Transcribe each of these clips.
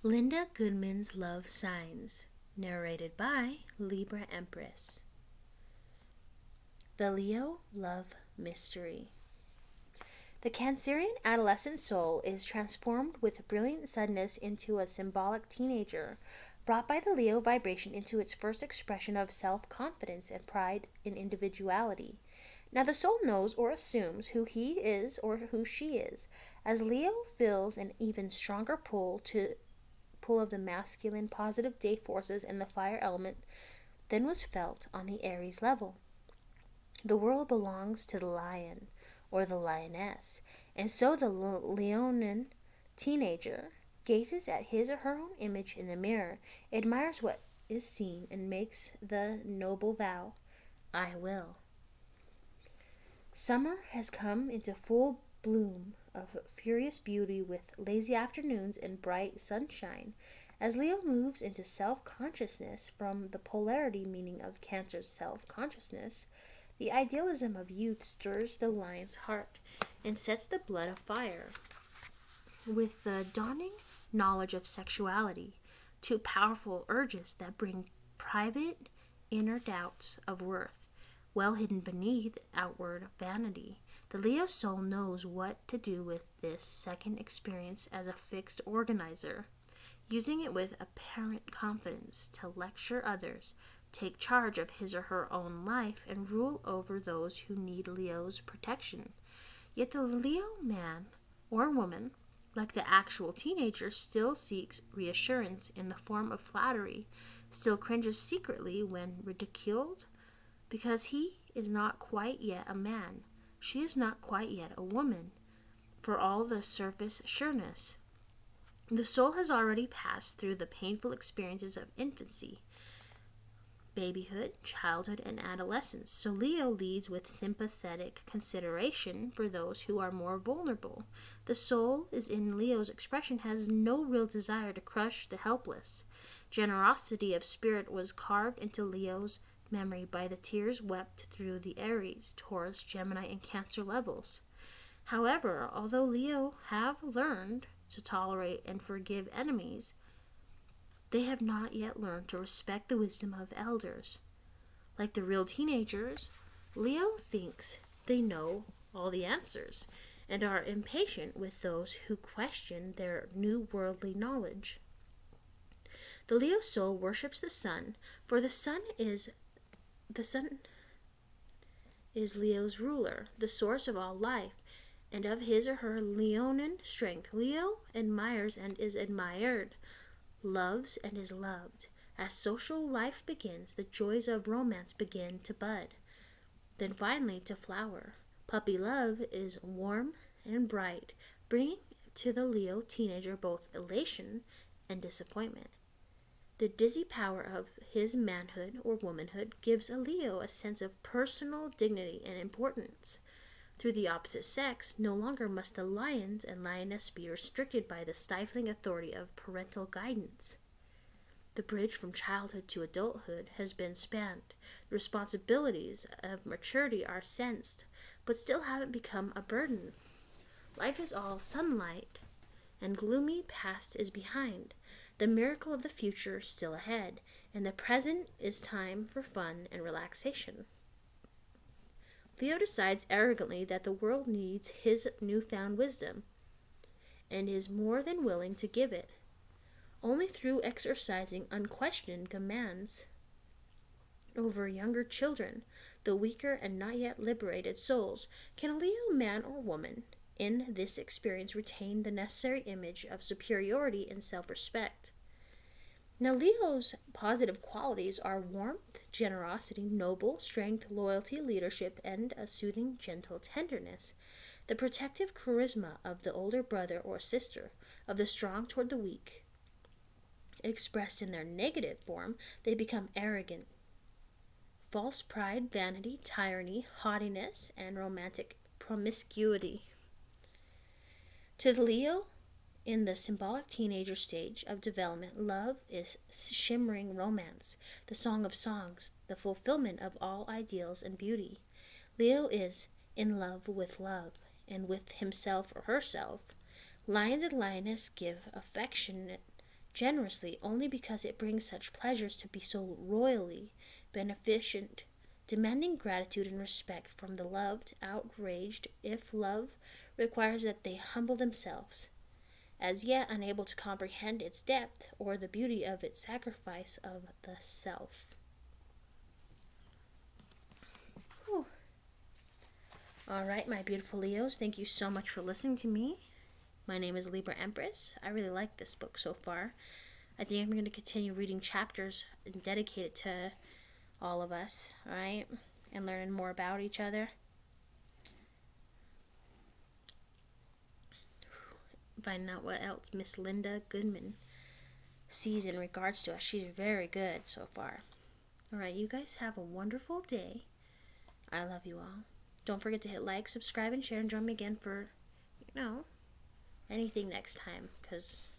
Linda Goodman's Love Signs, narrated by LibraEmpress. The Leo Love Mystery. The Cancerian adolescent soul is transformed with brilliant suddenness into a symbolic teenager, brought by the Leo vibration into its first expression of self-confidence and pride in individuality. Now the soul knows or assumes who he is or who she is, as Leo feels an even stronger pull of the masculine positive day forces in the fire element than was felt on the Aries level. The world belongs to the lion or the lioness, and so the Leonin teenager gazes at his or her own image in the mirror, admires what is seen, and makes the noble vow, I will. Summer has come into full bloom of furious beauty with lazy afternoons and bright sunshine. As Leo moves into self-consciousness from the polarity meaning of Cancer's self-consciousness, the idealism of youth stirs the lion's heart and sets the blood afire. With the dawning knowledge of sexuality, two powerful urges that bring private inner doubts of worth, well hidden beneath outward vanity. The Leo soul knows what to do with this second experience as a fixed organizer, using it with apparent confidence to lecture others, take charge of his or her own life, and rule over those who need Leo's protection. Yet the Leo man or woman, like the actual teenager, still seeks reassurance in the form of flattery, still cringes secretly when ridiculed, because he is not quite yet a man, she is not quite yet a woman, for all the surface sureness. The soul has already passed through the painful experiences of infancy, babyhood, childhood, and adolescence, so Leo leads with sympathetic consideration for those who are more vulnerable. The soul, as in Leo's expression, has no real desire to crush the helpless. Generosity of spirit was carved into Leo's memory by the tears wept through the Aries, Taurus, Gemini, and Cancer levels. However, although Leo have learned to tolerate and forgive enemies, they have not yet learned to respect the wisdom of elders. Like the real teenagers, Leo thinks they know all the answers and are impatient with those who question their new worldly knowledge. The Leo soul worships the sun, for the sun is Leo's ruler, the source of all life, and of his or her Leonin strength. Leo admires and is admired, loves and is loved. As social life begins, the joys of romance begin to bud, then finally to flower. Puppy love is warm and bright, bringing to the Leo teenager both elation and disappointment. The dizzy power of his manhood or womanhood gives a Leo a sense of personal dignity and importance. Through the opposite sex, no longer must the lions and lioness be restricted by the stifling authority of parental guidance. The bridge from childhood to adulthood has been spanned. The responsibilities of maturity are sensed, but still haven't become a burden. Life is all sunlight, and gloomy past is behind. The miracle of the future still ahead, and the present is time for fun and relaxation. Leo decides arrogantly that the world needs his newfound wisdom, and is more than willing to give it. Only through exercising unquestioned commands over younger children, the weaker and not yet liberated souls, can a Leo man or woman in this experience retain the necessary image of superiority and self-respect. Now, Leo's positive qualities are warmth, generosity, noble, strength, loyalty, leadership, and a soothing, gentle tenderness. The protective charisma of the older brother or sister, of the strong toward the weak. Expressed in their negative form, they become arrogant. False pride, vanity, tyranny, haughtiness, and romantic promiscuity. To the Leo, in the symbolic teenager stage of development, love is shimmering romance, the song of songs, the fulfillment of all ideals and beauty. Leo is in love, and with himself or herself. Lions and lioness give affectionate generously only because it brings such pleasures to be so royally beneficent, demanding gratitude and respect from the loved, outraged, if love requires that they humble themselves, as yet unable to comprehend its depth or the beauty of its sacrifice of the self. Whew. All right, my beautiful Leos, thank you so much for listening to me. My name is LibraEmpress. I really like this book so far. I think I'm going to continue reading chapters and dedicate it to all of us, all right? And learning more about each other. Finding out what else Miss Linda Goodman sees in regards to us. She's very good so far. All right, you guys have a wonderful day. I love you all. Don't forget to hit like, subscribe, and share, and join me again for, anything next time, because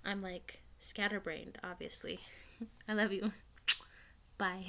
I'm like scatterbrained, obviously. I love you. Bye.